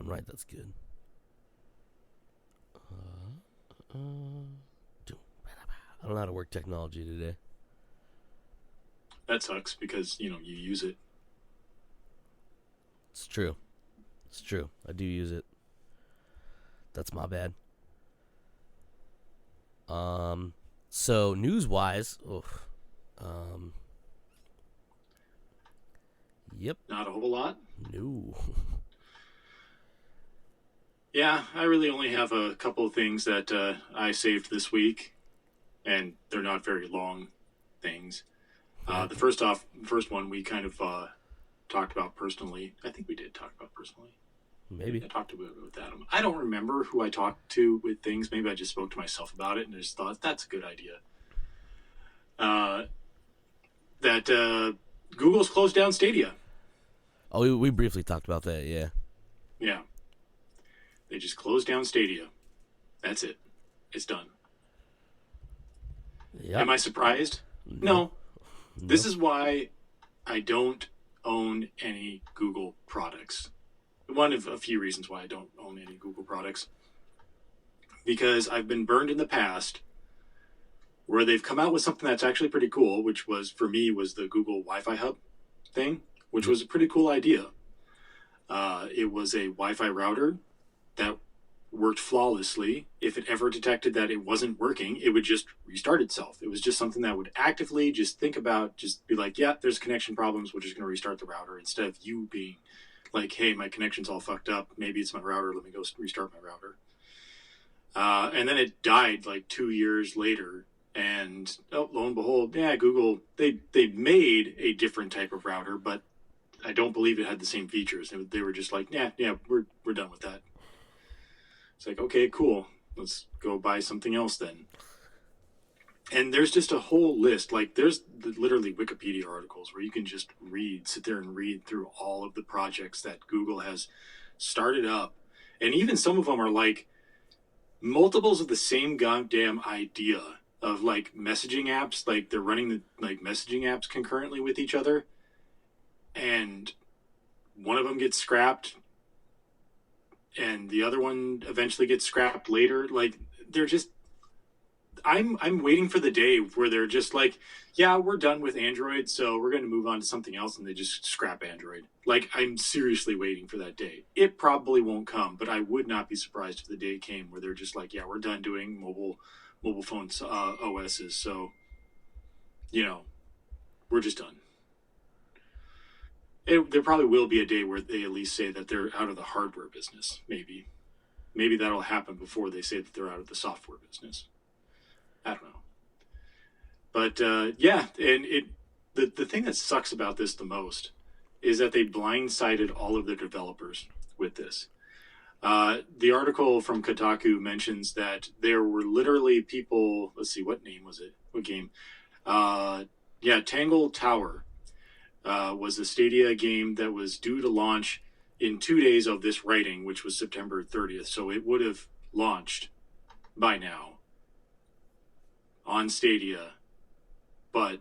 right, that's good. I don't know how to work technology today. That sucks because, you use it. It's true. It's true. I do use it. That's my bad. So news wise, yep, Not a whole lot. no. Yeah, I really only have a couple of things that I saved this week, and they're not very long things. The first one we kind of talked about personally. I think we did talk about personally. Maybe. I talked about it with Adam. I don't remember who I talked to with things. Maybe I just spoke to myself about it and just thought that's a good idea. That Google's closed down Stadia. Oh, we briefly talked about that. Yeah. Yeah, they just closed down Stadia. That's it. It's done. Yeah. Am I surprised? No. This is why I don't own any Google products. One of a few reasons why I don't own any Google products. Because I've been burned in the past where they've come out with something that's actually pretty cool, which was, for me, was the Google Wi-Fi Hub thing, which was a pretty cool idea. It was a Wi-Fi router that worked flawlessly. If it ever detected that it wasn't working, it would just restart itself. It was just something that would actively just think about, just be like, yeah, there's connection problems, we're just going to restart the router, instead of you being like, hey, my connection's all fucked up, maybe it's my router, let me go restart my router. And then it died like 2 years later, and lo and behold, yeah, Google, they made a different type of router, but I don't believe it had the same features. They were just like, yeah, we're done with that. It's like, okay, cool. Let's go buy something else then. And there's just a whole list. Like, there's literally Wikipedia articles where you can just sit there and read through all of the projects that Google has started up. And even some of them are like multiples of the same goddamn idea of like messaging apps. Like, they're running the like messaging apps concurrently with each other. And one of them gets scrapped and the other one eventually gets scrapped later. Like, they're just, I'm waiting for the day where they're just like, yeah, we're done with Android, so we're going to move on to something else, and they just scrap Android. Like, I'm seriously waiting for that day. It probably won't come, but I would not be surprised if the day came where they're just like, yeah, we're done doing mobile phones OSs, so we're just done. There probably will be a day where they at least say that they're out of the hardware business. Maybe that'll happen before they say that they're out of the software business. I don't know. But yeah, and the thing that sucks about this the most is that they blindsided all of their developers with this. The article from Kotaku mentions that there were literally people. Let's see, what name was it? What game? Tangle Tower was a Stadia game that was due to launch in 2 days of this writing, which was September 30th. So it would have launched by now on Stadia, but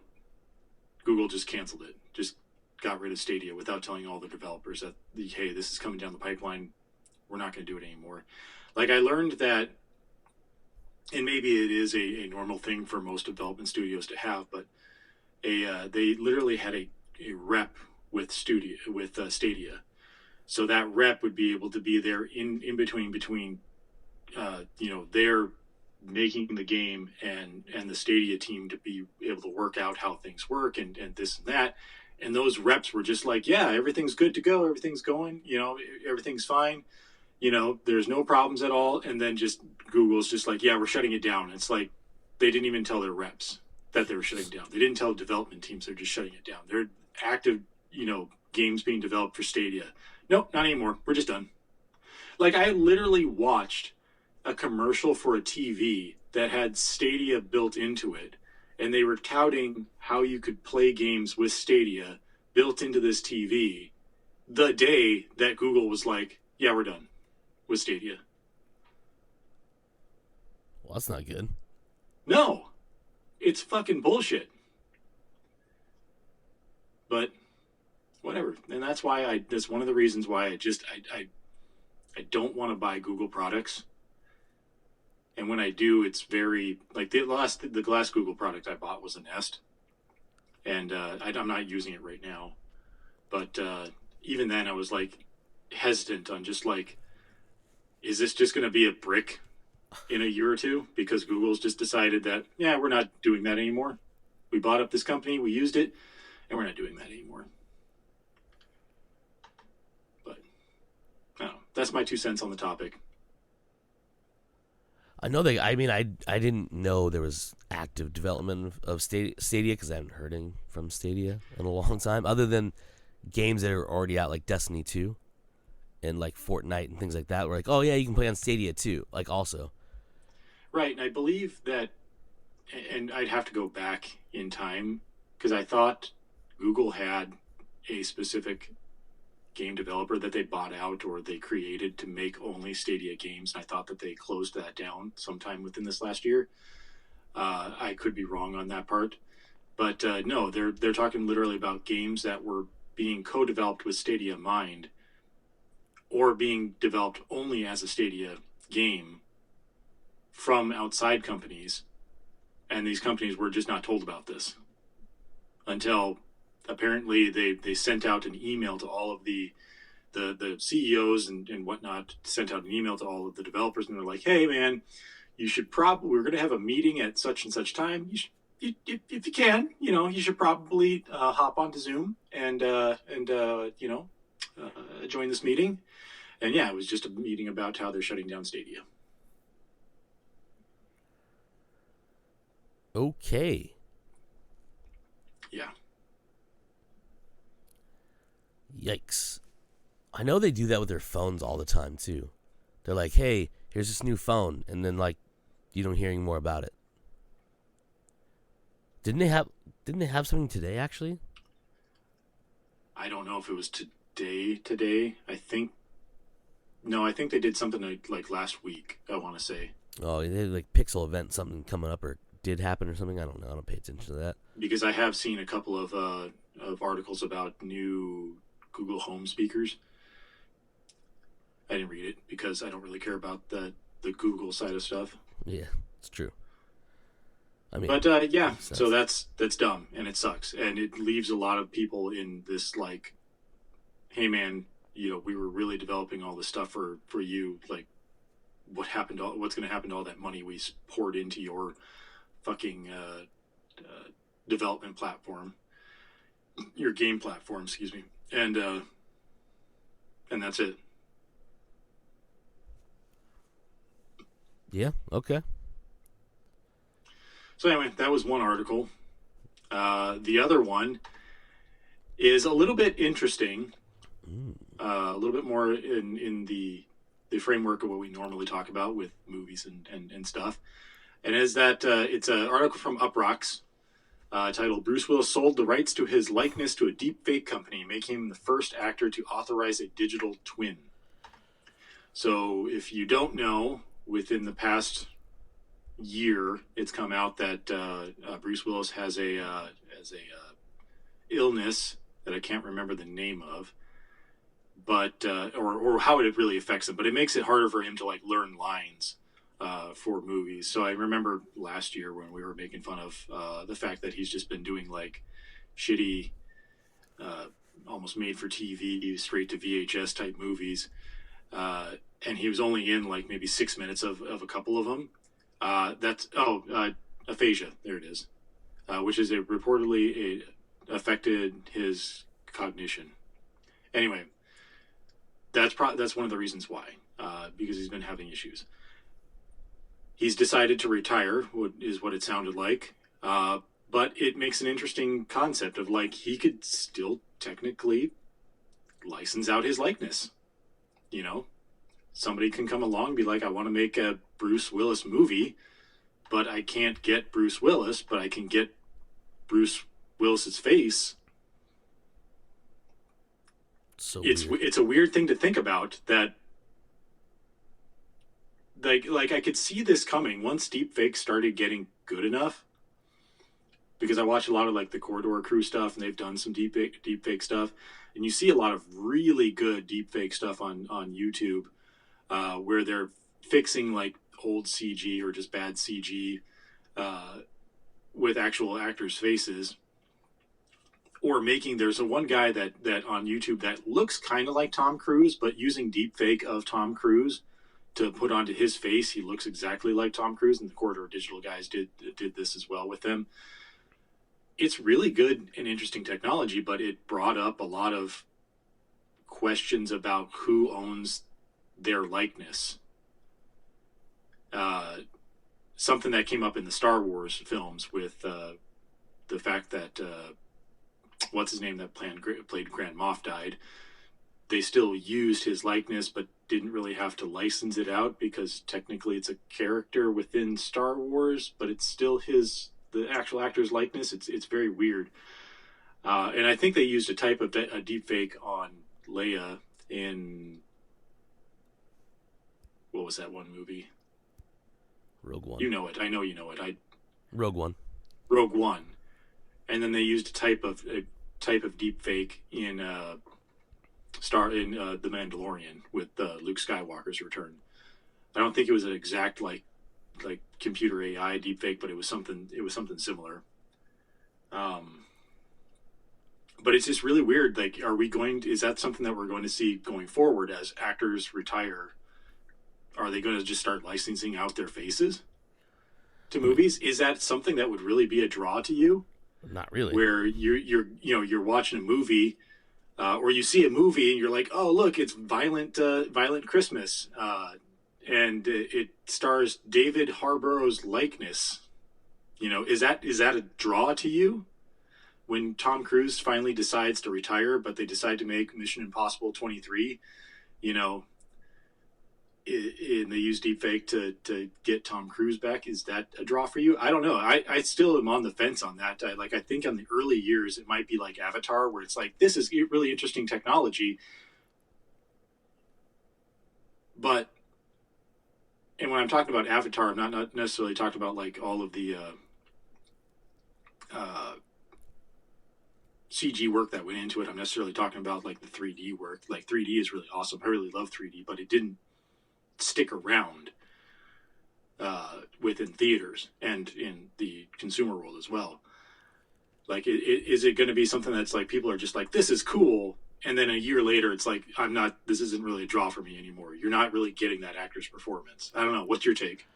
Google just canceled it. Just got rid of Stadia without telling all the developers that, hey, this is coming down the pipeline. We're not going to do it anymore. Like, I learned that, and maybe it is a normal thing for most development studios to have, but they literally had a rep with Stadia. So that rep would be able to be there in between their making the game and the Stadia team, to be able to work out how things work and this and that. And those reps were just like, yeah, everything's good to go. Everything's going, everything's fine. There's no problems at all. And then just Google's just like, yeah, we're shutting it down. It's like, they didn't even tell their reps that they were shutting down. They didn't tell development teams they're just shutting it down. They're active, games being developed for Stadia. Nope, not anymore. We're just done. Like, I literally watched a commercial for a TV that had Stadia built into it, and they were touting how you could play games with Stadia built into this TV the day that Google was like, yeah, we're done with Stadia. Well, that's not good. No, it's fucking bullshit. But whatever. And that's one of the reasons why I I don't want to buy Google products. And when I do, it's very like the last Google product I bought was a Nest, and I'm not using it right now. But even then, I was like hesitant on just like, is this just going to be a brick in a year or two? Because Google's just decided that, yeah, we're not doing that anymore. We bought up this company, we used it, and we're not doing that anymore. But I don't know. That's my 2 cents on the topic. I know they. I mean, I didn't know there was active development of Stadia because I haven't heard anything from Stadia in a long time, other than games that are already out, like Destiny 2 and like Fortnite and things like that. We're like, oh yeah, you can play on Stadia too. Like also, right? And I believe that, and I'd have to go back in time because I thought Google had a specific game developer that they bought out or they created to make only Stadia games. And I thought that they closed that down sometime within this last year. I could be wrong on that part, but no, they're talking literally about games that were being co-developed with Stadia in mind, or being developed only as a Stadia game from outside companies, and these companies were just not told about this until apparently they sent out an email to all of the CEOs and whatnot, sent out an email to all of the developers, and they're like, hey man, you should we're going to have a meeting at such and such time. If you can, you should probably hop onto Zoom and join this meeting. And yeah, it was just a meeting about how they're shutting down Stadia. okay. Yeah. Yikes. I know they do that with their phones all the time too. They're like, hey, here's this new phone, and then like you don't hear any more about it. Didn't they have something today actually? I don't know if it was today. I think they did something like last week, I want to say. Oh, they had like Pixel event, something coming up or did happen or something. I don't know. I don't pay attention to that. Because I have seen a couple of articles about new Google Home speakers. I didn't read it because I don't really care about the Google side of stuff. Yeah, it's true. I mean, but yeah, so that's dumb and it sucks, and it leaves a lot of people in this like, hey man, we were really developing all this stuff for you. Like, what's going to happen to all that money we poured into your fucking development platform, your game platform, excuse me, and that's it. Yeah. Okay. So anyway, that was one article. The other one is a little bit interesting, a little bit more in the framework of what we normally talk about with movies and stuff. And is that it's an article from Uproxx titled "Bruce Willis sold the rights to his likeness to a deepfake company, making him the first actor to authorize a digital twin." So if you don't know, within the past year, it's come out that Bruce Willis has a illness that I can't remember the name of, but or how it really affects him. But it makes it harder for him to like learn lines for movies. So I remember last year when we were making fun of the fact that he's just been doing like shitty, almost made for TV, straight to VHS type movies, and he was only in like maybe 6 minutes of a couple of them. Aphasia. There it is, which is reportedly affected his cognition. Anyway, that's one of the reasons why, because he's been having issues. He's decided to retire, what it sounded like, but it makes an interesting concept of like he could still technically license out his likeness. Somebody can come along and be like, I want to make a Bruce Willis movie, but I can't get Bruce Willis, but I can get Bruce Willis's face. So it's a weird thing to think about, that like I could see this coming once deepfakes started getting good enough, because I watch a lot of like the Corridor Crew stuff, and they've done some deepfake stuff, and you see a lot of really good deepfake stuff on YouTube. where they're fixing like old CG or just bad CG with actual actors' faces, or there's one guy that on YouTube that looks kind of like Tom Cruise, but using deep fake of Tom Cruise to put onto his face, he looks exactly like Tom Cruise, and the Corridor Digital guys did this as well with him. It's really good and interesting technology, but it brought up a lot of questions about who owns their likeness. Something that came up in the Star Wars films with the fact that what's his name that played Grand Moff died. They still used his likeness, but didn't really have to license it out because technically it's a character within Star Wars, but it's still the actual actor's likeness. It's very weird. And I think they used a type of a deep fake on Leia in, what was that one movie? Rogue One. You know it. I know you know it. Rogue One. Rogue One. And then they used a type of deep fake in The Mandalorian with Luke Skywalker's return. I don't think it was an exact like computer AI deep fake, but it was something similar. But it's just really weird. Like, is that something that we're going to see going forward as actors retire? Are they going to just start licensing out their faces to movies? Is that something that would really be a draw to you? Not really. Where you're watching a movie, or you see a movie and you're like, oh look, it's Violent Christmas, and it stars David Harbour's likeness. Is that a draw to you? When Tom Cruise finally decides to retire, but they decide to make Mission Impossible 23, and they use deepfake to get Tom Cruise back. Is that a draw for you? I don't know. I still am on the fence on that. I think on the early years, it might be like Avatar, where it's like, this is really interesting technology. And when I'm talking about Avatar, I'm not necessarily talking about like all of the CG work that went into it. I'm necessarily talking about like the 3D work. Like 3D is really awesome. I really love 3D, but it didn't stick around within theaters and in the consumer world as well. Like, is it going to be something that's like people are just like, this is cool, and then a year later it's like, this isn't really a draw for me anymore. You're not really getting that actor's performance. I don't know. What's your take?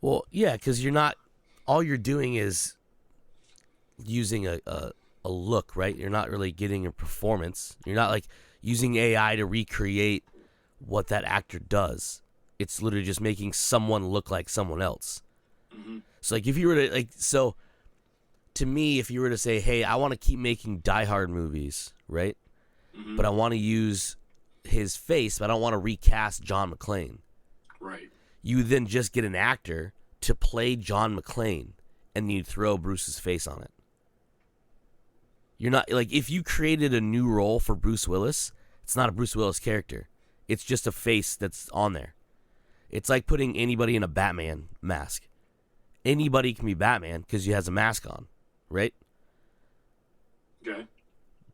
Well, yeah, because all you're doing is using a look, right? You're not really getting a performance. You're not like using AI to recreate what that actor does. It's literally just making someone look like someone else. Mm-hmm. So like if you were to to me, if you were to say, hey, I want to keep making Die Hard movies, right? Mm-hmm. But I want to use his face, but I don't want to recast John McClane. Right. You then just get an actor to play John McClane, and you throw Bruce's face on it. You're not like, if you created a new role for Bruce Willis, it's not a Bruce Willis character. It's just a face that's on there. It's like putting anybody in a Batman mask. Anybody can be Batman because he has a mask on, right? Okay.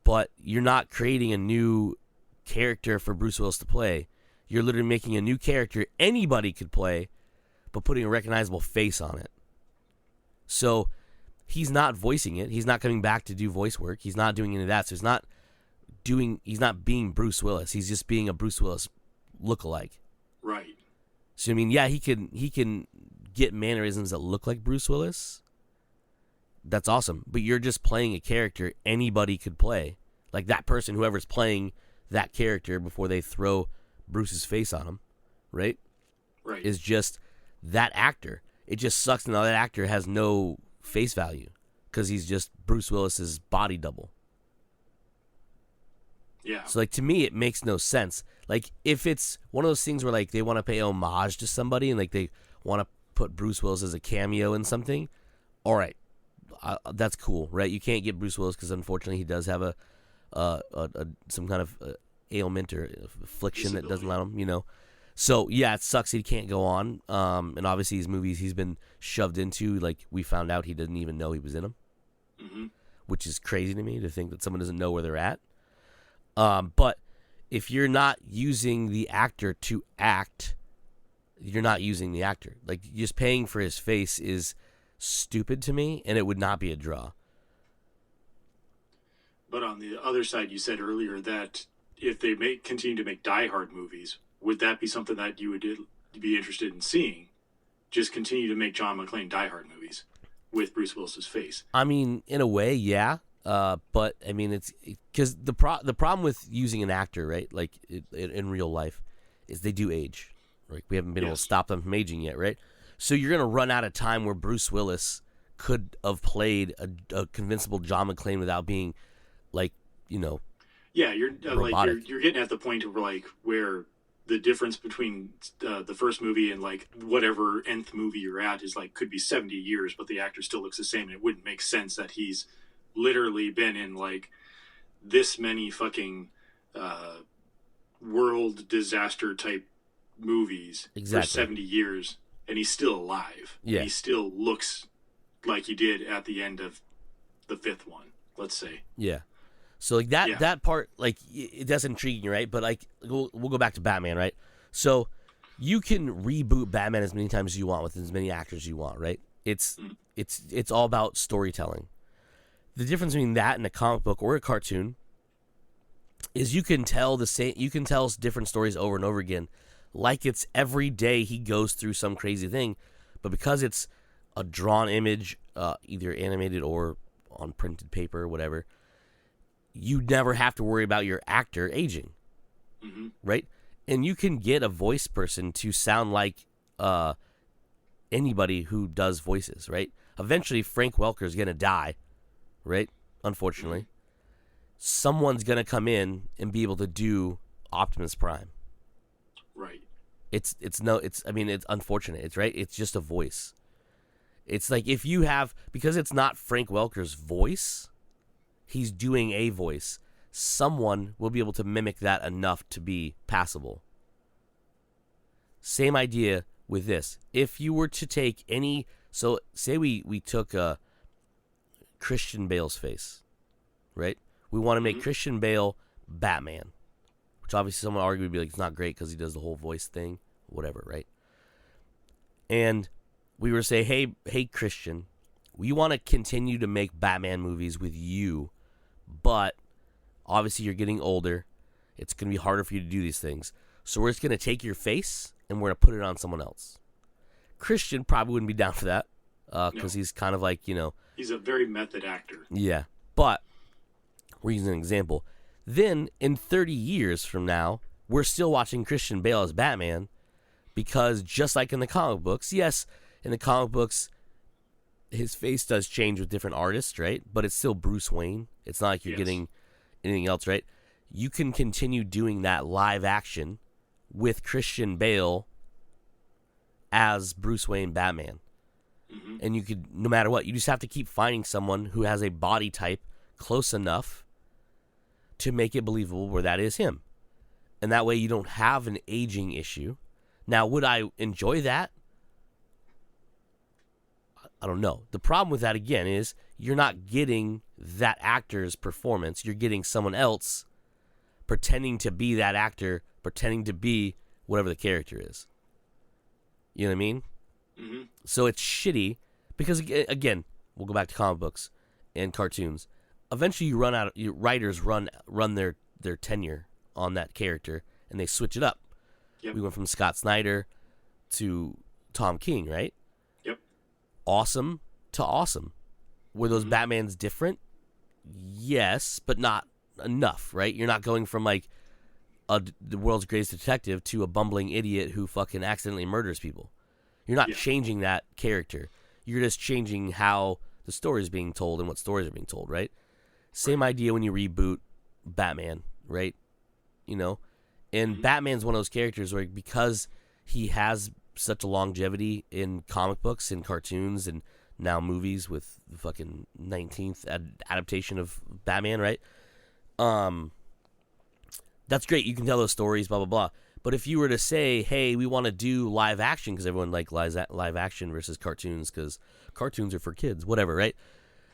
But you're not creating a new character for Bruce Willis to play. You're literally making a new character anybody could play, but putting a recognizable face on it. So he's not voicing it. He's not coming back to do voice work. He's not doing any of that. So he's not being Bruce Willis. He's just being a Bruce Willis lookalike. Right. So I mean, yeah, he can get mannerisms that look like Bruce Willis. That's awesome. But you're just playing a character anybody could play. Like that person, whoever's playing that character before they throw Bruce's face on him, right? Right. Is just that actor. It just sucks now that actor has no face value because he's just Bruce Willis's body double. Yeah. So like, to me, it makes no sense. Like, if it's one of those things where like they want to pay homage to somebody and like they want to put Bruce Willis as a cameo in something, all right, that's cool, right? You can't get Bruce Willis because unfortunately he does have a some kind of ailment or affliction that doesn't allow him, So yeah, it sucks that he can't go on. And obviously his movies he's been shoved into, like we found out he didn't even know he was in them, mm-hmm. which is crazy to me to think that someone doesn't know where they're at. But if you're not using the actor to act you're not using the actor. Like, just paying for his face is stupid to me, and it would not be a draw. But on the other side, you said earlier that if they continue to make Die Hard movies, would that be something that you would be interested in seeing? Just continue to make John McClane Die Hard movies with Bruce Willis's face. I mean, in a way, yeah. But I mean, it's because the problem with using an actor, right? Like in real life, is they do age. Like, we haven't been able to stop them from aging yet, right? So you're gonna run out of time where Bruce Willis could have played a convincible John McClane without being, like, you know. Yeah, you're you're getting at the point of like where the difference between the first movie and like whatever nth movie you're at is like could be 70 years, but the actor still looks the same. And it wouldn't make sense that he's literally been in like this many fucking world disaster type movies for 70 years, and he's still alive. Yeah, he still looks like he did at the end of the fifth one, let's say. Yeah. So like that part, like, that's intriguing, right? But like we'll go back to Batman, right? So you can reboot Batman as many times as you want with as many actors you want, right? It's all about storytelling. The difference between that and a comic book or a cartoon is you can tell different stories over and over again, like it's every day he goes through some crazy thing, but because it's a drawn image, either animated or on printed paper or whatever, you never have to worry about your actor aging, right? And you can get a voice person to sound like anybody who does voices, right? Eventually, Frank Welker is going to die, right? Unfortunately. Someone's going to come in and be able to do Optimus Prime. Right. It's unfortunate. It's right. It's just a voice. It's like if you have, because it's not Frank Welker's voice, he's doing a voice, someone will be able to mimic that enough to be passable. Same idea with this. If you were to take so say we took Christian Bale's face, right? We want to make Christian Bale Batman, which obviously someone would argue would be like, it's not great because he does the whole voice thing, whatever, right? And we were to say, hey Christian, we want to continue to make Batman movies with you, but obviously you're getting older. It's going to be harder for you to do these things. So we're just going to take your face and we're going to put it on someone else. Christian probably wouldn't be down for that because he's kind of like, he's a very method actor. Yeah, but we're using an example. Then in 30 years from now, we're still watching Christian Bale as Batman because just like in the comic books, yes, in the comic books, his face does change with different artists, right? But it's still Bruce Wayne. It's not like you're getting anything else, right? You can continue doing that live action with Christian Bale as Bruce Wayne Batman. And you could, no matter what, you just have to keep finding someone who has a body type close enough to make it believable where that is him. And that way you don't have an aging issue. Now, would I enjoy that? I don't know. The problem with that, again, is you're not getting that actor's performance. You're getting someone else pretending to be that actor, pretending to be whatever the character is. You know what I mean? So it's shitty because, again, we'll go back to comic books and cartoons. Eventually, writers run their tenure on that character, and they switch it up. Yep. We went from Scott Snyder to Tom King, right? Yep. Awesome to awesome. Were those Batmans different? Yes, but not enough, right? You're not going from like the world's greatest detective to a bumbling idiot who fucking accidentally murders people. You're not changing that character. You're just changing how the story is being told and what stories are being told, right? Same idea when you reboot Batman, right? And Batman's one of those characters where because he has such a longevity in comic books and cartoons and now movies with the fucking 19th adaptation of Batman, right? That's great. You can tell those stories, blah, blah, blah. But if you were to say, hey, we want to do live action because everyone likes live action versus cartoons because cartoons are for kids, whatever, right?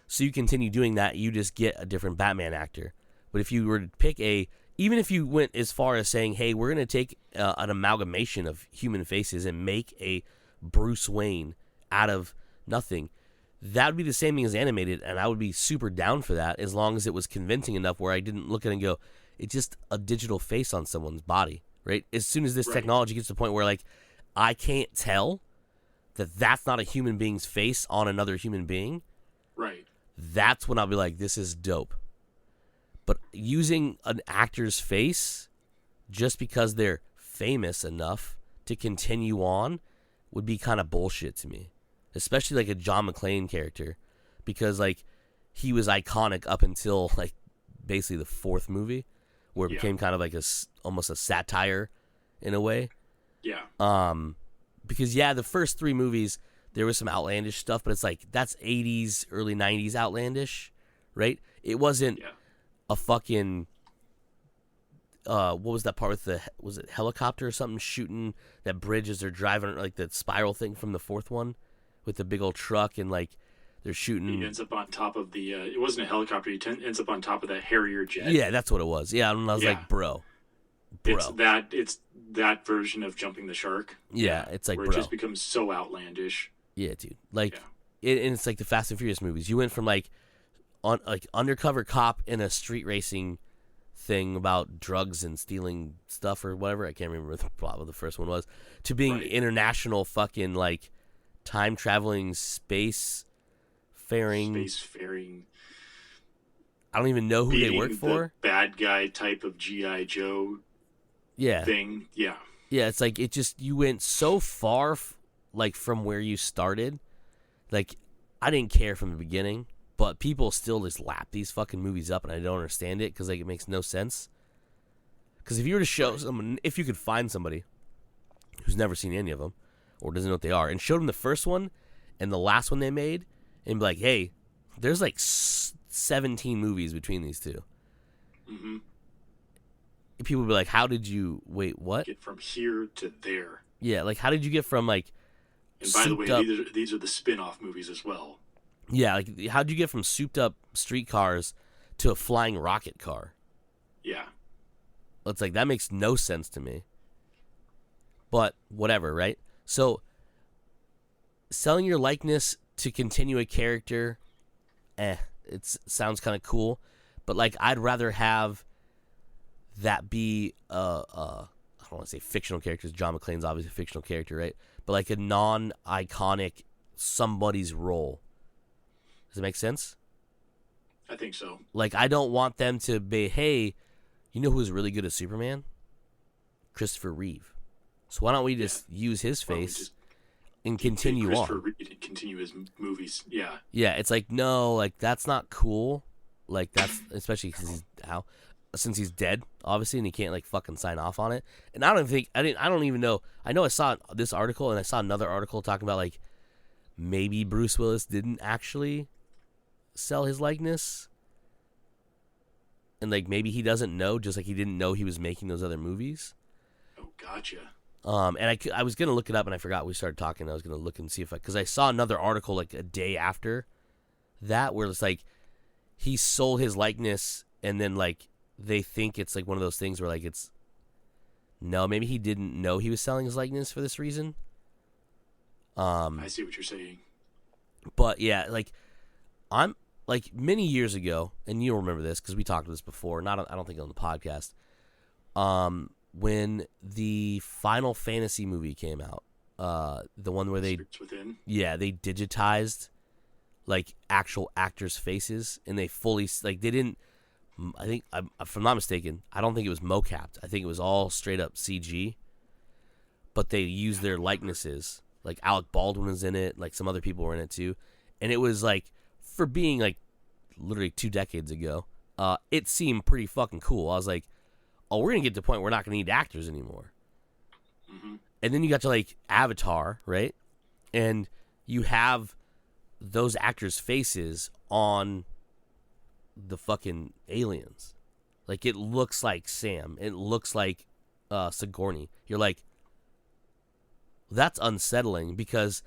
So you continue doing that, you just get a different Batman actor. But if you were to pick a even if you went as far as saying, hey, we're going to take an amalgamation of human faces and make a Bruce Wayne out of nothing, that would be the same thing as animated, and I would be super down for that as long as it was convincing enough where I didn't look at it and go, it's just a digital face on someone's body, right? As soon as this technology gets to the point where, like, I can't tell that that's not a human being's face on another human being, right? That's when I'll be like, this is dope. But using an actor's face just because they're famous enough to continue on would be kind of bullshit to me. Especially like a John McClane character. Because like he was iconic up until like basically the fourth movie, where it became kind of like almost a satire in a way. Yeah. Because the first three movies there was some outlandish stuff, but it's like that's 80s, early 90s outlandish, right? It wasn't a fucking what was that part with was it helicopter or something shooting that bridge as they're driving, like the spiral thing from the fourth one with the big old truck, and like they're shooting. He ends up on top of the it wasn't a helicopter, he ends up on top of that Harrier jet. Yeah, that's what it was. Yeah, and I was like, bro. It's that version of jumping the shark. Yeah, it's like, where bro. It just becomes so outlandish. Yeah, dude. Like and it's like the Fast and Furious movies. You went from like undercover cop in a street racing thing about drugs and stealing stuff or whatever. I can't remember what the plot of the first one was, to being international fucking like time traveling space faring. I don't even know who they work for. The bad guy type of G.I. Joe thing. Yeah. Yeah, it's like you went so far like from where you started. Like I didn't care from the beginning. But people still just lap these fucking movies up, and I don't understand it because like it makes no sense. Because if you were to show someone, if you could find somebody who's never seen any of them or doesn't know what they are, and showed them the first one and the last one they made, and be like, "Hey, there's like 17 movies between these two." Mm-hmm. People would be like, "How did you wait? What? Get from here to there?" Yeah, like how did you get from like? And by the way, these are the spin-off movies as well. Yeah, like how'd you get from souped up streetcars to a flying rocket car? Yeah. It's like that makes no sense to me. But whatever, right? So selling your likeness to continue a character, it sounds kind of cool, but like I'd rather have that be I don't want to say fictional characters. John McClane's obviously a fictional character, right? But like a non-iconic somebody's role. Does it make sense? I think so. Like, I don't want them to be, hey, you know who's really good at Superman? Christopher Reeve. So why don't we just use his face and continue on? Christopher Reeve and continue his movies. Yeah. Yeah, it's like, no, like, that's not cool. Like, that's, especially since he's dead, obviously, and he can't, like, fucking sign off on it. And I don't even know. I know I saw this article, and I saw another article talking about, like, maybe Bruce Willis didn't actually sell his likeness, and like maybe he doesn't know, just like he didn't know he was making those other movies. Oh, gotcha. And I was gonna look it up, and I forgot we started talking. I was gonna look and see because I saw another article like a day after that where it's like he sold his likeness, and then like they think it's like one of those things where like it's no, maybe he didn't know he was selling his likeness for this reason. I see what you're saying. But yeah, like I'm like many years ago, and you'll remember this because we talked about this before. I don't think on the podcast. When the Final Fantasy movie came out, the one where they digitized like actual actors' faces, and they fully like they didn't. I think if I'm not mistaken, I don't think it was mocapped. I think it was all straight up CG. But they used their likenesses. Like Alec Baldwin was in it, like some other people were in it too, and it was like for being like literally 2 decades ago, it seemed pretty fucking cool. I was like, oh, we're gonna get to the point where we're not gonna need actors anymore. Mm-hmm. And then you got to like Avatar, right? And you have those actors' faces on the fucking aliens. Like it looks like Sam. It looks like Sigourney. You're like, that's unsettling because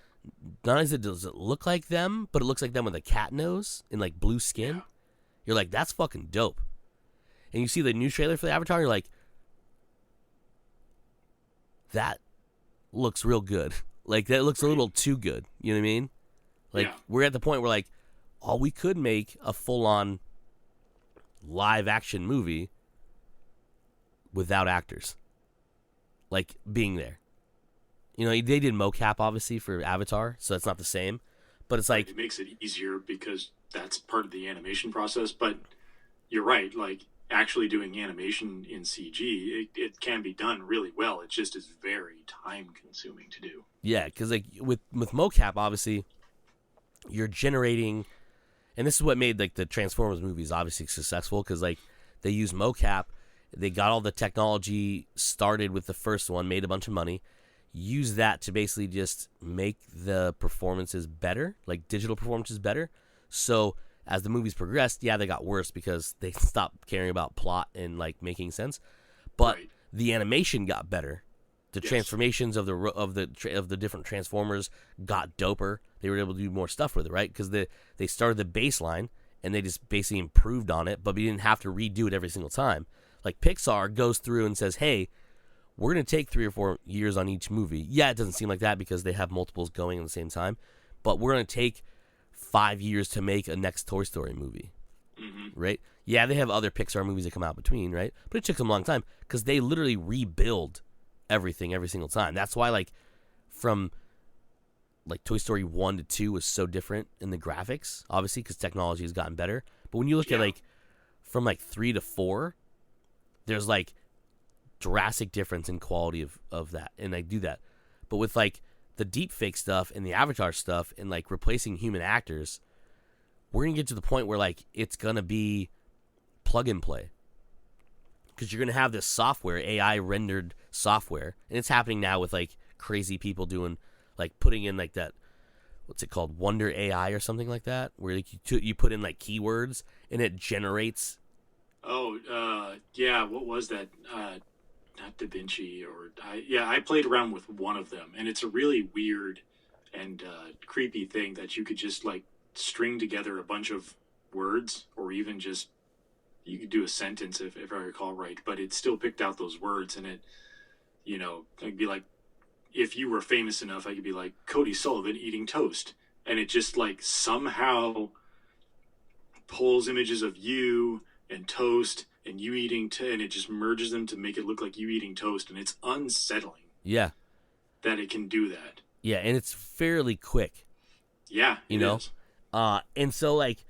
not only does it look like them, but it looks like them with a cat nose and like blue skin. Yeah. You're like, that's fucking dope. and you see the new trailer for the Avatar, you're like, that looks real good. Like, that looks a little too good. You know what I mean? Like, we're at the point where, like, we could make a full-on live-action movie without actors, like, being there. You know, they did mocap, obviously, for Avatar, so it's not the same. But it's like... It makes it easier because that's part of the animation process. But you're right, like, actually doing animation in CG, it can be done really well. It just is very time-consuming to do. Yeah, because, like, with mocap, obviously, you're generating... And this is what made, like, the Transformers movies obviously successful, because, like, they use mocap. They got all the technology started with the first one, made a bunch of money, use that to basically just make the performances better, like digital performances better. So as the movies progressed, yeah, they got worse because they stopped caring about plot and, like, making sense. But the animation got better. The transformations of the different Transformers got doper. They were able to do more stuff with it, right? Because they started the baseline and they just basically improved on it, but we didn't have to redo it every single time. Like, Pixar goes through and says, hey, we're going to take 3 or 4 years on each movie. Yeah, it doesn't seem like that because they have multiples going at the same time, but we're going to take 5 years to make a next Toy Story movie, right? Yeah, they have other Pixar movies that come out between, right? But it took them a long time because they literally rebuild everything every single time. That's why, like, from, like, Toy Story 1 to 2 was so different in the graphics, obviously, because technology has gotten better. But when you look at, like, from, like, 3 to 4, there's, like, drastic difference in quality of that, and I do that. But with, like, the deep fake stuff and the Avatar stuff and, like, replacing human actors, we're going to get to the point where, like, it's going to be plug and play. Because you're going to have this software, AI rendered software, and it's happening now with, like, crazy people doing, like, putting in, like, that, what's it called, Wonder AI or something like that, where, like, you put in, like, keywords and it generates. Yeah, what was that? Not Da Vinci, I played around with one of them, and it's a really weird and creepy thing that you could just, like, string together a bunch of words, or even just, you could do a sentence if I recall right, but it still picked out those words, and it, you know, it'd be like, if you were famous enough, I could be like, Cody Sullivan eating toast, and it just, like, somehow pulls images of you and toast and you eating and it just merges them to make it look like you eating toast, and it's unsettling. Yeah. That it can do that. Yeah, and it's fairly quick. Yeah, you know? And so, like,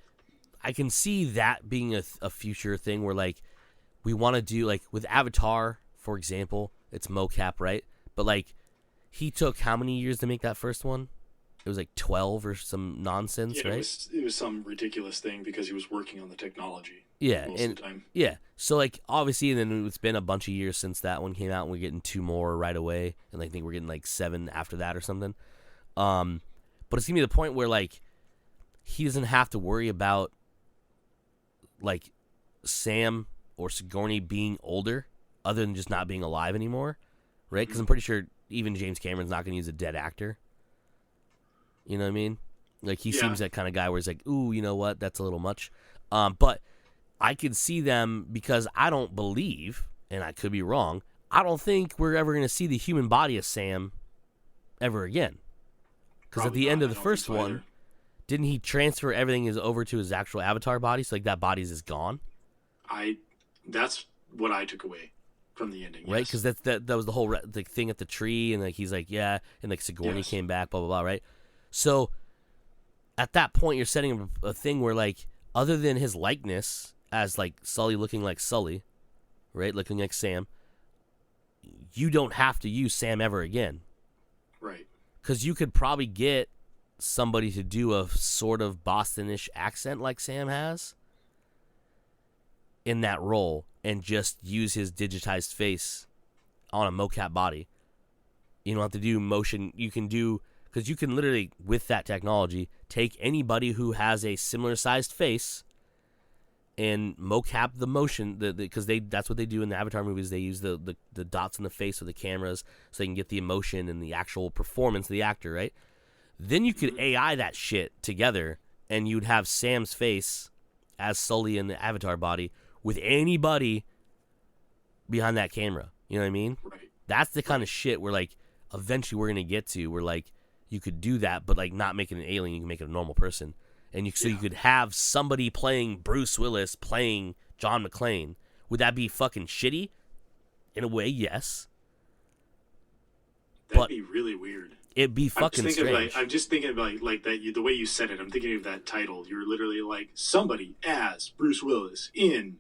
I can see that being a future thing where, like, we want to do, like, with Avatar, for example, it's mocap, right? But, like, he took how many years to make that first one? It was like 12 or some nonsense, right? It was some ridiculous thing because he was working on the technology. Yeah, most of the time. Yeah. So, like, obviously, and then it's been a bunch of years since that one came out, and we're getting 2 more right away, and I think we're getting, like, 7 after that or something. But it's gonna be the point where, like, he doesn't have to worry about, like, Sam or Sigourney being older, other than just not being alive anymore, right? Because I'm pretty sure even James Cameron's not gonna use a dead actor. You know what I mean? Like, he seems that kind of guy where he's like, ooh, you know what? That's a little much. But I could see them, because I don't believe, and I could be wrong, I don't think we're ever going to see the human body of Sam ever again. Because at the end of the first one, didn't he transfer everything over to his actual Avatar body? So, like, that body is gone? That's what I took away from the ending. Right? Because that was the whole thing at the tree, and, like, he's like, yeah, and, like, Sigourney came back, blah, blah, blah, right? So, at that point, you're setting a thing where, like, other than his likeness as, like, Sully looking like Sully, right, looking like Sam, you don't have to use Sam ever again. Right. Because you could probably get somebody to do a sort of Boston-ish accent like Sam has in that role and just use his digitized face on a mocap body. You don't have to do motion. You can do... Because you can literally, with that technology, take anybody who has a similar sized face and mocap the motion, because that's what they do in the Avatar movies. They use the dots in the face with the cameras so they can get the emotion and the actual performance of the actor, right? Then you could AI that shit together, and you'd have Sam's face as Sully in the Avatar body with anybody behind that camera. You know what I mean? Right. That's the kind of shit where, like, eventually we're going to get to where, like, you could do that, but, like, not make it an alien. You can make it a normal person. And so you could have somebody playing Bruce Willis playing John McClane. Would that be fucking shitty? In a way, yes. That'd be really weird. It'd be fucking strange. I'm just thinking about like that. The way you said it, I'm thinking of that title. You're literally like somebody as Bruce Willis in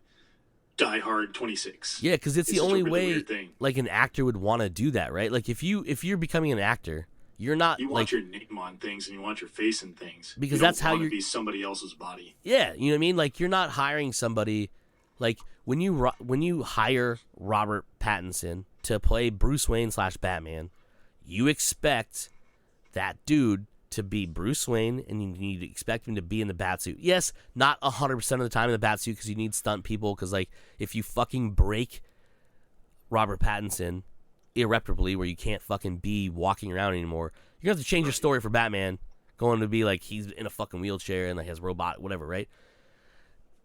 Die Hard 26. Yeah, because it's the only way like an actor would want to do that, right? Like if you're becoming an actor, you're not. You want your name on things and you want your face in things because that's how you be somebody else's body. Yeah, you know what I mean. Like you're not hiring somebody. Like when you hire Robert Pattinson to play Bruce Wayne / Batman. You expect that dude to be Bruce Wayne, and you need to expect him to be in the Batsuit. Yes, not 100% of the time in the Batsuit because you need stunt people. Because like, if you fucking break Robert Pattinson irreparably, where you can't fucking be walking around anymore, you're gonna have to change your story for Batman, going to be like he's in a fucking wheelchair and like has robot whatever, right?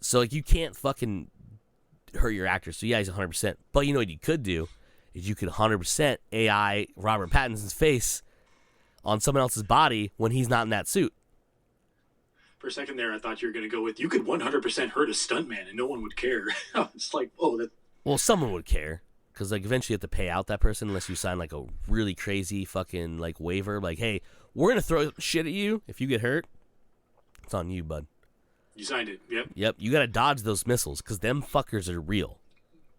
So like, you can't fucking hurt your actor. So yeah, he's 100%. But you know what you could do? Is you could 100% AI Robert Pattinson's face on someone else's body when he's not in that suit. For a second there, I thought you were going to go with, you could 100% hurt a stuntman and no one would care. It's like, oh, that... Well, someone would care. Because, like, eventually you have to pay out that person unless you sign, like, a really crazy fucking, like, waiver. Like, hey, we're going to throw shit at you. If you get hurt, it's on you, bud. You signed it, yep. Yep, you got to dodge those missiles because them fuckers are real.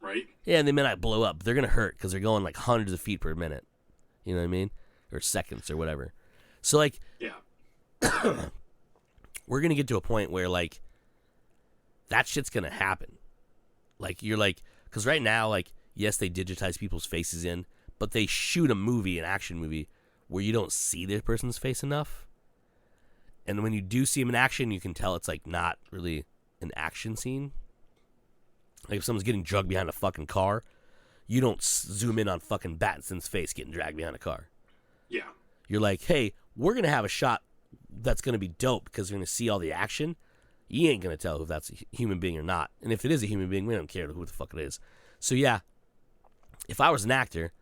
Right? Yeah, and they may not blow up. But they're going to hurt because they're going like hundreds of feet per minute. You know what I mean? Or seconds or whatever. So, like, yeah, we're going to get to a point where, like, that shit's going to happen. Like, you're like, because right now, like, yes, they digitize people's faces in, but they shoot a movie, an action movie, where you don't see the person's face enough. And when you do see him in action, you can tell it's, like, not really an action scene. Like, if someone's getting drugged behind a fucking car, you don't zoom in on fucking Pattinson's face getting dragged behind a car. Yeah. You're like, hey, we're going to have a shot that's going to be dope because you're going to see all the action. You ain't going to tell if that's a human being or not. And if it is a human being, we don't care who the fuck it is. So, yeah, if I was an actor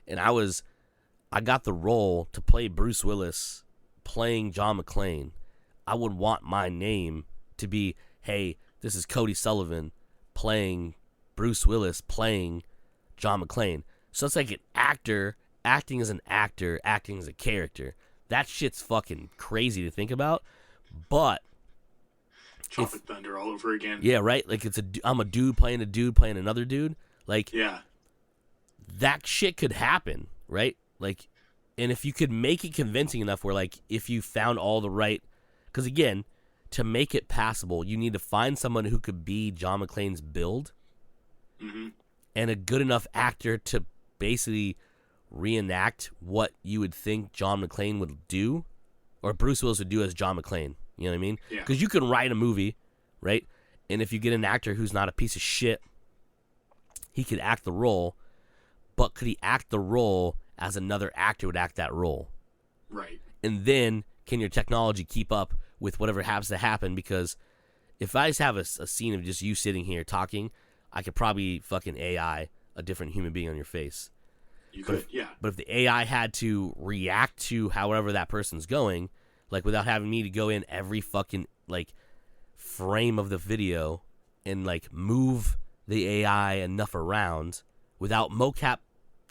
and I got the role to play Bruce Willis playing John McClane, I would want my name to be, hey, this is Cody Sullivan playing Bruce Willis playing John McClane. So it's like an actor acting as an actor, acting as a character. That shit's fucking crazy to think about. But Tropic Thunder all over again. Yeah, right? Like I'm a dude playing another dude. Like, yeah, that shit could happen, right? Like, and if you could make it convincing enough where, like, if you found all the right, because again, to make it passable, you need to find someone who could be John McClane's build, and a good enough actor to basically reenact what you would think John McClane would do, or Bruce Willis would do as John McClane. You know what I mean? Because you can write a movie, right? And if you get an actor who's not a piece of shit, he could act the role, but could he act the role as another actor would act that role? Right. And then, can your technology keep up with whatever happens to happen? Because if I just have a scene of just you sitting here talking, I could probably fucking AI a different human being on your face. You could, yeah. But if the AI had to react to however that person's going, like without having me to go in every fucking like frame of the video and like move the AI enough around without mocap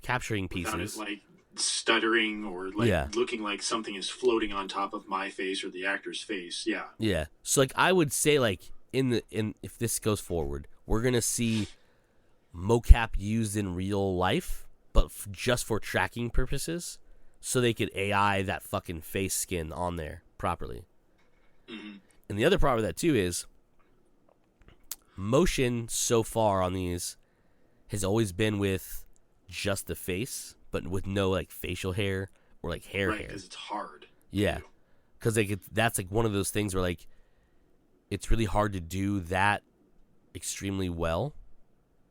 capturing pieces, without it, like stuttering or like looking like something is floating on top of my face or the actor's face. Yeah. So like I would say like in if this goes forward, we're gonna see mocap used in real life, but just for tracking purposes, so they could AI that fucking face skin on there properly. And the other part of that too is motion so far on these has always been with just the face, but with no like facial hair or like hair. Right, because it's hard. Yeah, because like that's like one of those things where like it's really hard to do that extremely well.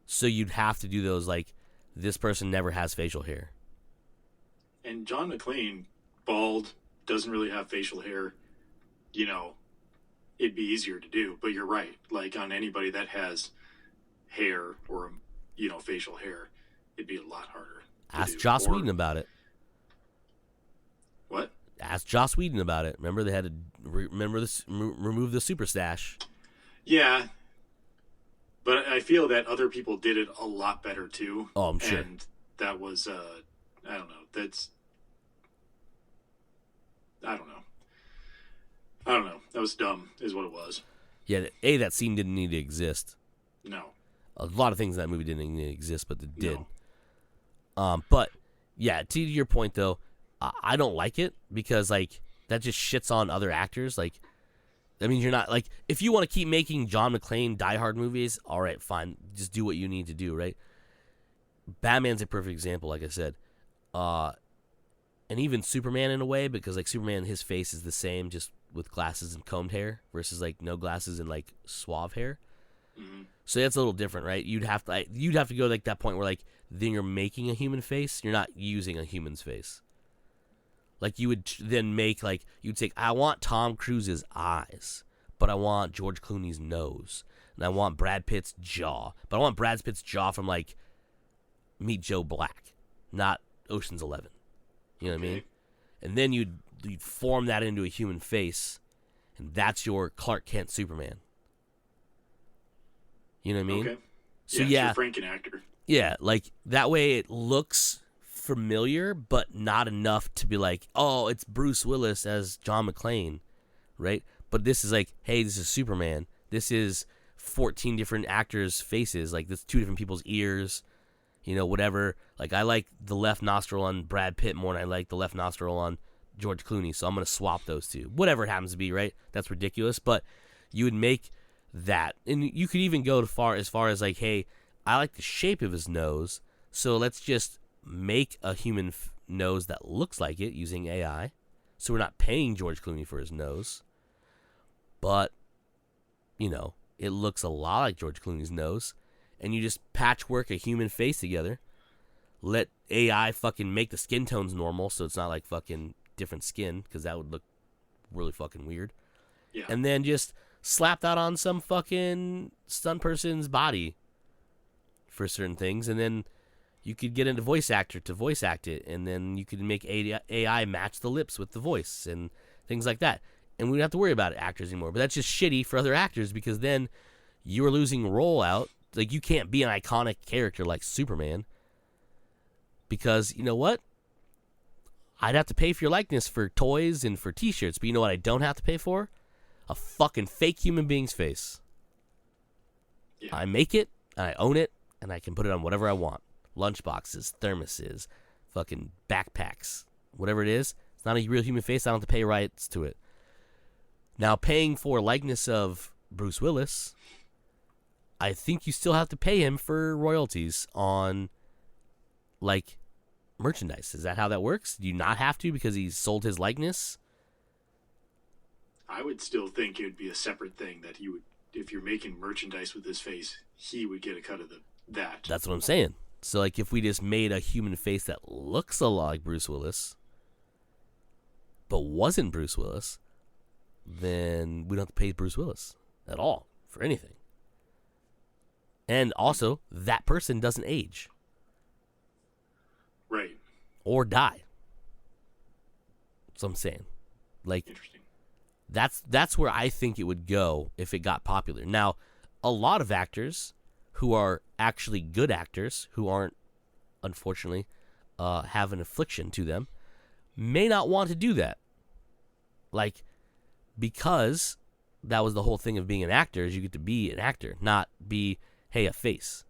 So you'd have to do those like this person never has facial hair. And John McClane, bald, doesn't really have facial hair. You know, it'd be easier to do. But you're right. Like on anybody that has hair or facial hair, it'd be a lot harder. Ask Joss Whedon about it. What? Ask Joss Whedon about it. Remember they had to remove the super stash. Yeah, but I feel that other people did it a lot better too. Oh, I'm sure. And that was I don't know. I don't know. That was dumb, is what it was. Yeah, that scene didn't need to exist. No. A lot of things in that movie didn't need to exist, but it did. No. But yeah, to your point though, I don't like it because like that just shits on other actors. Like, I mean, you're not like if you want to keep making John McClane Die Hard movies, all right, fine, just do what you need to do, right? Batman's a perfect example, like I said, and even Superman in a way because like Superman, his face is the same, just with glasses and combed hair versus like no glasses and like suave hair. Mm-hmm. So that's a little different, right? You'd have to go like that point where like then you're making a human face, you're not using a human's face. Like you would then make like you'd say I want Tom Cruise's eyes, but I want George Clooney's nose, and I want Brad Pitt's jaw, but I want Brad Pitt's jaw from like Meet Joe Black, not Ocean's 11. You know what I mean? And then you'd form that into a human face, and that's your Clark Kent Superman. You know what I mean? Okay. So yeah, it's your Franken actor. Yeah, like that way it looks familiar, but not enough to be like, oh, it's Bruce Willis as John McClane, right? But this is like, hey, this is Superman. This is 14 different actors' faces. Like, this 2 different people's ears, whatever. Like, I like the left nostril on Brad Pitt more than I like the left nostril on George Clooney, so I'm going to swap those 2. Whatever it happens to be, right? That's ridiculous, but you would make that. And you could even go as far as like, hey, I like the shape of his nose, so let's just make a human nose that looks like it using AI. So we're not paying George Clooney for his nose, but it looks a lot like George Clooney's nose, and you just patchwork a human face together. Let AI fucking make the skin tones normal, so it's not like fucking different skin, because that would look really fucking weird. Yeah. And then just slap that on some fucking stunt person's body for certain things, and then you could get a voice actor to voice act it, and then you could make AI match the lips with the voice and things like that. And we don't have to worry about actors anymore. But that's just shitty for other actors because then you are losing role out. Like, you can't be an iconic character like Superman because, you know what? I'd have to pay for your likeness for toys and for t-shirts, but you know what I don't have to pay for? A fucking fake human being's face. Yeah. I make it, and I own it, and I can put it on whatever I want. Lunchboxes, thermoses, fucking backpacks, whatever it is. It's not a real human face. I don't have to pay rights to it. Now, paying for likeness of Bruce Willis, I think you still have to pay him for royalties on, like, merchandise. Is that how that works? Do you not have to because he sold his likeness? I would still think it would be a separate thing that he would, if you're making merchandise with his face, he would get a cut of that. That's what I'm saying. So, like, if we just made a human face that looks a lot like Bruce Willis, but wasn't Bruce Willis, then we don't have to pay Bruce Willis at all for anything. And also, that person doesn't age. Right. Or die. That's what I'm saying. Like, interesting. That's where I think it would go if it got popular. Now, a lot of actors who are actually good actors, who aren't, unfortunately, have an affliction to them, may not want to do that. Like, because that was the whole thing of being an actor, is you get to be an actor, not be, hey, a face.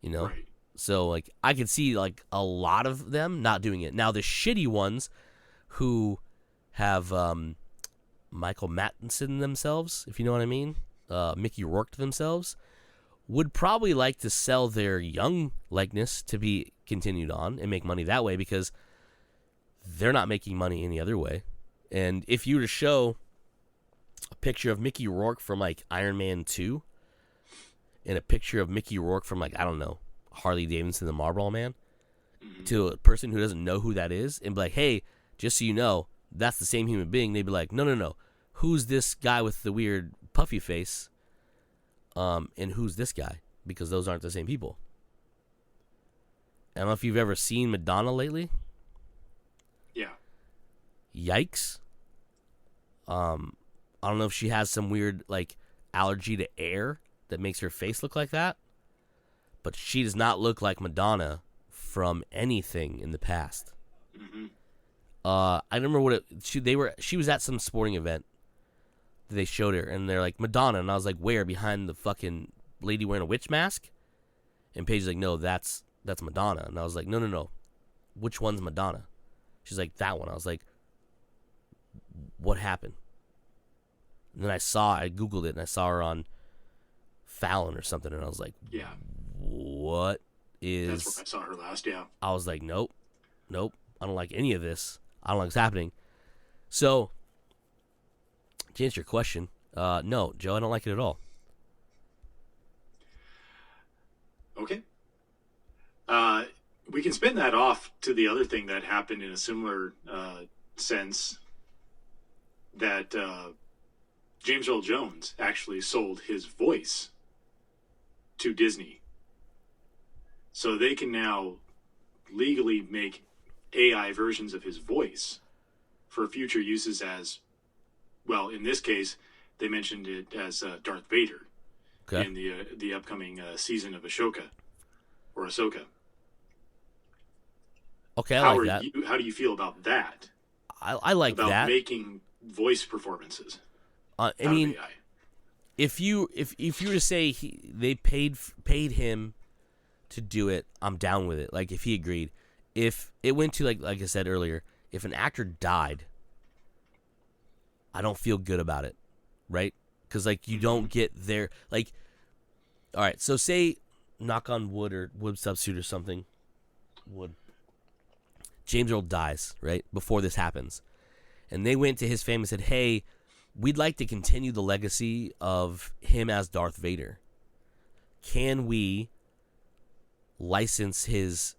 Right. So, like, I could see, like, a lot of them not doing it. Now, the shitty ones who have Michael Mattinson themselves, if you know what I mean, Mickey Rourke themselves, would probably like to sell their young likeness to be continued on and make money that way because they're not making money any other way. And if you were to show a picture of Mickey Rourke from, like, Iron Man 2 and a picture of Mickey Rourke from, like, I don't know, Harley Davidson, the Marlboro Man, to a person who doesn't know who that is and be like, hey, just so you know, that's the same human being, they'd be like, no. Who's this guy with the weird puffy face? And who's this guy? because those aren't the same people. I don't know if you've ever seen Madonna lately. Yeah. Yikes. I don't know if she has some weird like allergy to air that makes her face look like that, but she does not look like Madonna from anything in the past. Mm-hmm. I remember what she was at some sporting event that they showed her, and they're like Madonna, and I was like, where? Behind the fucking lady wearing a witch mask? And Paige's like, no, that's Madonna. And I was like, no, which one's Madonna? She's like, that one. I was like, what happened? And then I Googled it, and I saw her on Fallon or something, and I was like, yeah, what is... That's where I saw her last, yeah. I was like, nope, I don't like any of this. I don't like what's happening. So, to answer your question, no, Joe, I don't like it at all. Okay. We can spin that off to the other thing that happened in a similar sense, that James Earl Jones actually sold his voice to Disney. So they can now legally make AI versions of his voice for future uses as, well, in this case, they mentioned it as Darth Vader in the upcoming season of Ahsoka. Okay, I like that. How do you feel about that? I like about that. Making voice performances. I mean, if you were to say they paid him to do it, I'm down with it. Like if he agreed. If it went to like I said earlier, if an actor died, I don't feel good about it, right? Because like you don't get their like. All right, so say, knock on wood or wood substitute or something, wood. James Earl dies, right, before this happens. And they went to his family and said, hey, we'd like to continue the legacy of him as Darth Vader. Can we license his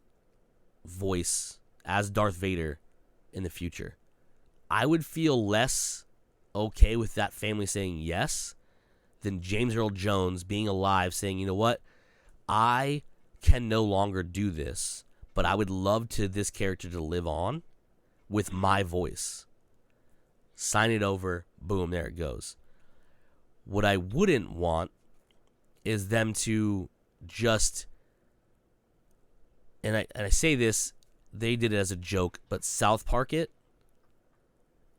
voice as Darth Vader in the future? I would feel less okay with that family saying yes than James Earl Jones being alive saying, you know what, I can no longer do this, but I would love this character to live on with my voice. Sign it over, boom, there it goes. What I wouldn't want is them to just, and I say this, they did it as a joke, but South Park it,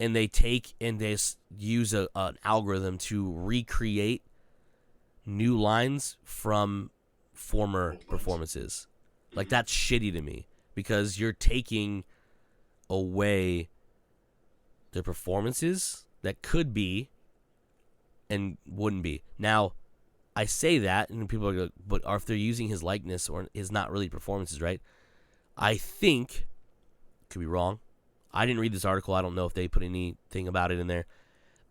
and they take and they use an algorithm to recreate new lines from former performances. Like, that's shitty to me, because you're taking away their performances that could be and wouldn't be. Now, I say that, and people are like, but if they're using his likeness or is not really performances, right? I think, could be wrong, I didn't read this article. I don't know if they put anything about it in there.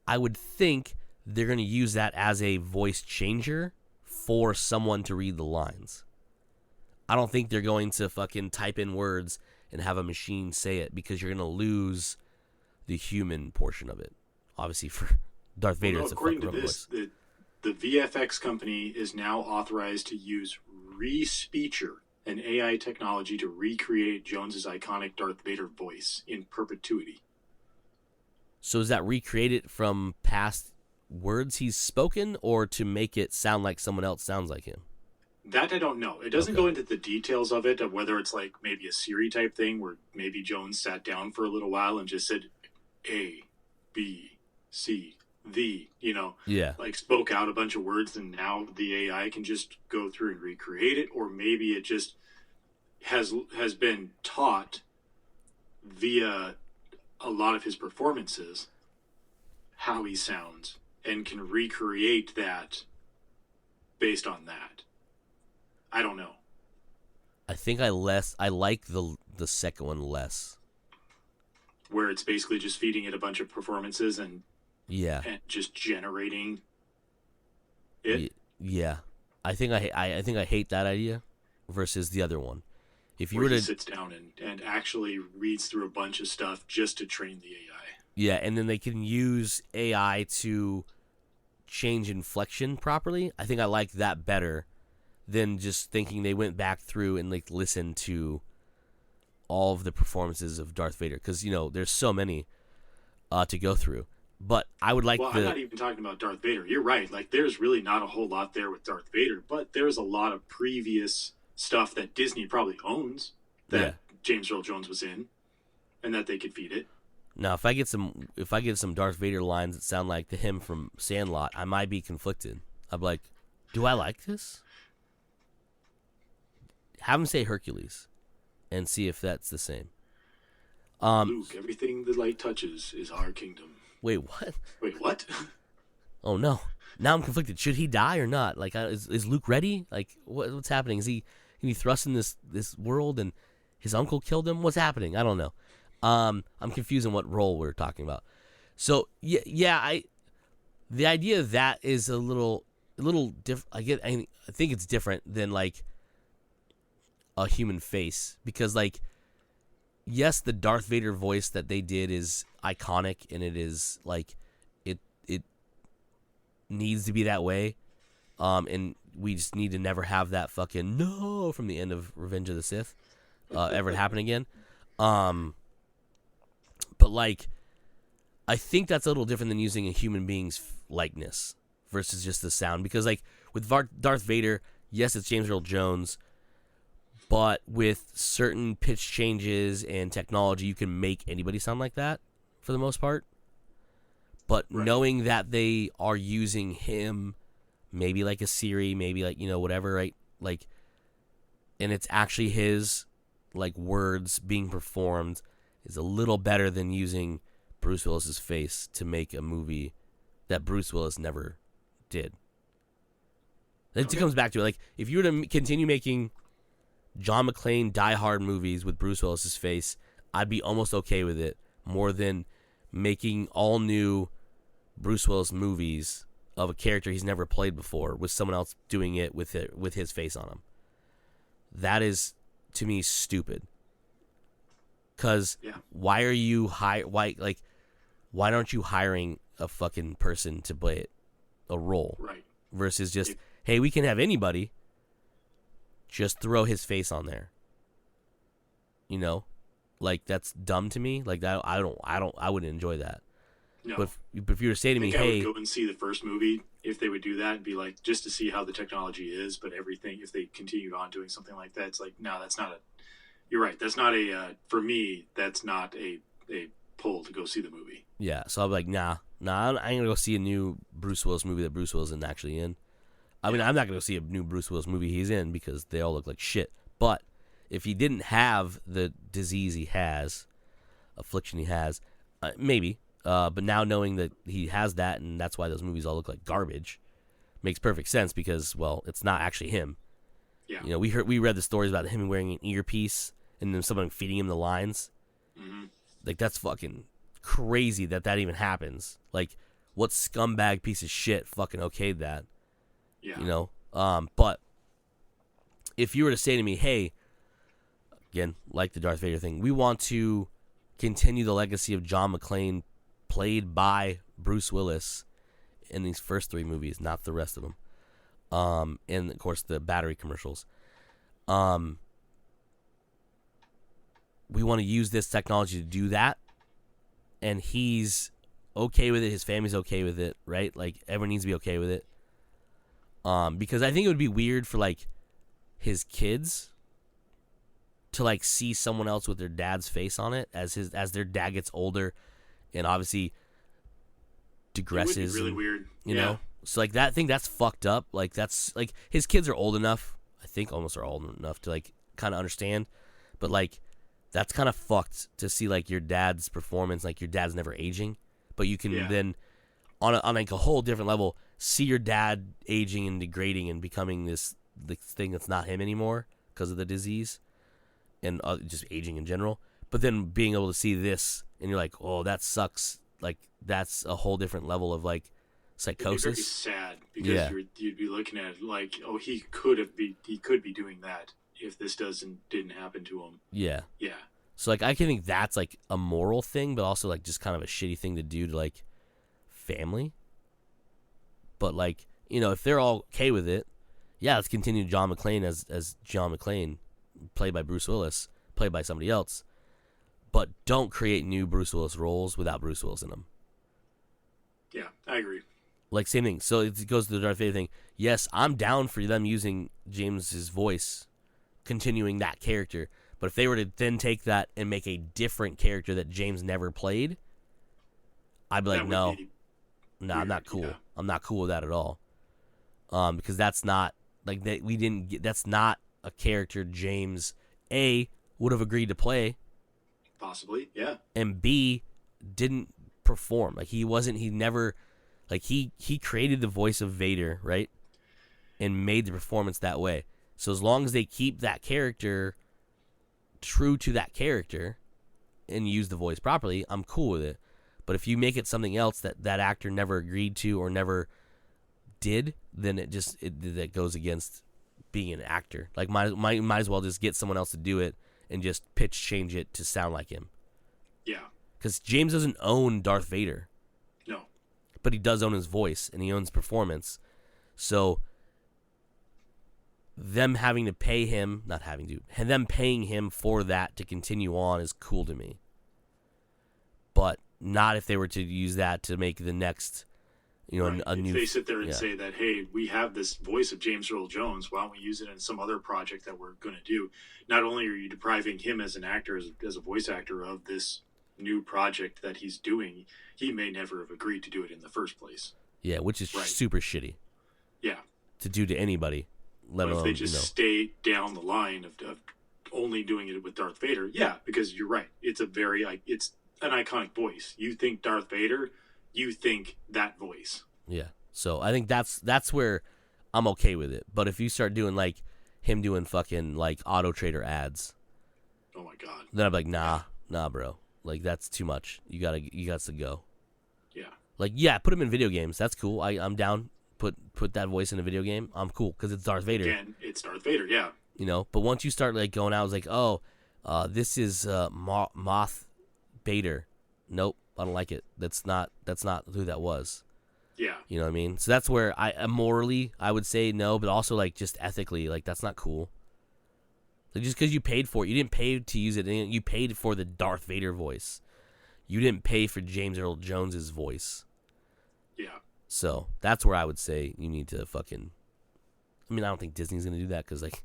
I would think they're going to use that as a voice changer for someone to read the lines. I don't think they're going to fucking type in words and have a machine say it, because you're going to lose the human portion of it. Obviously, for Darth Vader, it's a fucking rubber voice. The VFX company is now authorized to use Respeecher, an AI technology to recreate Jones's iconic Darth Vader voice in perpetuity. So is that recreated from past words he's spoken, or to make it sound like someone else sounds like him? That I don't know. It doesn't go into the details of it, of whether it's like maybe a Siri type thing where maybe Jones sat down for a little while and just said A, B, C, D, like spoke out a bunch of words, and now the AI can just go through and recreate it, or maybe it just has been taught via a lot of his performances how he sounds and can recreate that based on that. I don't know. I think I like the second one less, where it's basically just feeding it a bunch of performances and just generating it. Yeah, I think I hate that idea versus the other one. If you where were he to sits down and actually reads through a bunch of stuff just to train the AI. Yeah, and then they can use AI to change inflection properly. I think I like that better than just thinking they went back through and like listened to all of the performances of Darth Vader, because there's so many to go through. But I would like I'm not even talking about Darth Vader. You're right. Like, there's really not a whole lot there with Darth Vader, but there's a lot of previous stuff that Disney probably owns that James Earl Jones was in, and that they could feed it. Now, if I get some Darth Vader lines that sound like the him from Sandlot, I might be conflicted. I'm like, do I like this? Have him say Hercules, and see if that's the same. Luke, everything the light touches is our kingdom. Wait, what? Wait, what? Oh no! Now I'm conflicted. Should he die or not? Like, is Luke ready? Like, what's happening? Is he thrust in this world and his uncle killed him? What's happening? I don't know. I'm confused on what role we're talking about. So the idea of that is a little different. I think it's different than like a human face, because like, yes, the Darth Vader voice that they did is iconic, and it is like it needs to be that way. And we just need to never have that fucking no from the end of Revenge of the Sith ever happen again. But like, I think that's a little different than using a human being's likeness versus just the sound, because like with Darth Vader, yes, it's James Earl Jones, but with certain pitch changes and technology, you can make anybody sound like that for the most part. But knowing that they are using him, maybe like a Siri, maybe like, whatever, right? Like, and it's actually his like words being performed, is a little better than using Bruce Willis's face to make a movie that Bruce Willis never did. It comes back to it. Like, if you were to continue making John McClane Die Hard movies with Bruce Willis's face, I'd be almost okay with it, more than making all new Bruce Willis movies of a character he's never played before with someone else doing it with his face on him. That is, to me, stupid. Because why aren't you hiring a fucking person to play it, a role, right? Versus just, hey, we can have anybody. Just throw his face on there. Like, that's dumb to me. Like, that, I wouldn't enjoy that. No. But if you were to say to me, hey, I would go and see the first movie if they would do that and be like, just to see how the technology is. But everything, if they continued on doing something like that, it's like, no, that's not a. You're right. That's not a. For me, that's not a pull to go see the movie. Yeah. So I'm like, nah. I ain't gonna go see a new Bruce Willis movie that Bruce Willis isn't actually in. I mean, I'm not going to see a new Bruce Willis movie he's in because they all look like shit. But if he didn't have the disease he has, affliction he has, maybe. But now knowing that he has that, and that's why those movies all look like garbage, makes perfect sense because, well, it's not actually him. Yeah. We read the stories about him wearing an earpiece and then someone feeding him the lines. Mm-hmm. Like, that's fucking crazy that even happens. Like, what scumbag piece of shit fucking okayed that? Yeah. But if you were to say to me, hey, again, like the Darth Vader thing, we want to continue the legacy of John McClane played by Bruce Willis in these first 3 movies, not the rest of them. And of course the battery commercials. We want to use this technology to do that. And he's okay with it. His family's okay with it, right? Like, everyone needs to be okay with it. Because I think it would be weird for like his kids to like see someone else with their dad's face on it as their dad gets older and obviously digresses. It would be really weird, you know. So like that, I think that's fucked up. Like, that's like, his kids are old enough. I think almost are old enough to like kind of understand, but like that's kind of fucked to see like your dad's performance. Like, your dad's never aging, but you can then on like a whole different level see your dad aging and degrading and becoming this thing that's not him anymore because of the disease and just aging in general. But then being able to see this and you're like, oh, that sucks. Like, that's a whole different level of like psychosis. It'd be very sad because you'd be looking at it like, oh, he could be doing that if this didn't happen to him. Yeah. Yeah. So like, I can think that's like a moral thing, but also like just kind of a shitty thing to do to like family. But like, if they're all okay with it, Yeah, let's continue John McClane as John McClane, played by Bruce Willis, played by somebody else. But don't create new Bruce Willis roles without Bruce Willis in them. Yeah, I agree. Like, same thing. So it goes to the Darth Vader thing. Yes, I'm down for them using James's voice, continuing that character. But if they were to then take that and make a different character that James never played, I'd be like, no, I'm not cool. Yeah. I'm not cool with that at all. Because that's not like that. We didn't get. That's not a character James A would have agreed to play, Possibly, yeah. and B didn't perform. Like he wasn't. He never. Like he created the voice of Vader, right, and made the performance that way. So as long as they keep that character true to that character and use the voice properly, I'm cool with it. But if you make it something else that actor never agreed to or never did, then that goes against being an actor. Like might as well just get someone else to do it and just pitch change it to sound like him. Yeah. Because James doesn't own Darth Vader. No. But he does own his voice and he owns performance. So them having to pay him, not having to, and them paying him for that to continue on is cool to me. But not if they were to use that to make the next, Right. a new. If they sit there and say that, hey, we have this voice of James Earl Jones, why don't we use it in some other project that we're going to do? Not only are you depriving him as an actor, as a voice actor, of this new project that he's doing, he may never have agreed to do it in the first place. Yeah, which is super shitty. Yeah. To do to anybody, let alone, if they just stay down the line of only doing it with Darth Vader, yeah, because you're right. It's it's an iconic voice. You think Darth Vader, you think that voice. Yeah. So I think that's where I'm okay with it. But if you start doing like him doing fucking like Auto Trader ads, oh my god, then I'm like, nah, bro. Like that's too much. You got to go. Yeah. Like, yeah, put him in video games. That's cool. I'm down. Put that voice in a video game. I'm cool because it's Darth Vader. Again, it's Darth Vader. Yeah. But once you start like going out, it's like, oh, this is Moth Vader. Nope, I don't like it. That's not who that was. Yeah. You know what I mean? So that's where morally I would say no, but also like just ethically, like that's not cool. Like just because you paid for it, you didn't pay to use it. You paid for the Darth Vader voice. You didn't pay for James Earl Jones's voice. Yeah. So that's where I would say you need to fucking. I mean, I don't think Disney's gonna do that because like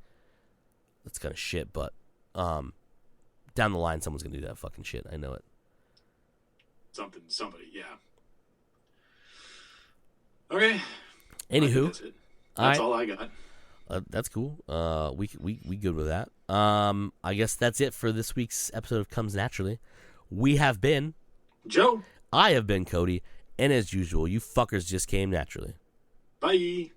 that's kind of shit. But down the line, someone's gonna do that fucking shit. I know it. Somebody, yeah. Okay. Anywho, that's it. That's all I got. That's cool. We good with that. I guess that's it for this week's episode of Comes Naturally. We have been Joe. I have been Cody, and as usual, you fuckers just came naturally. Bye.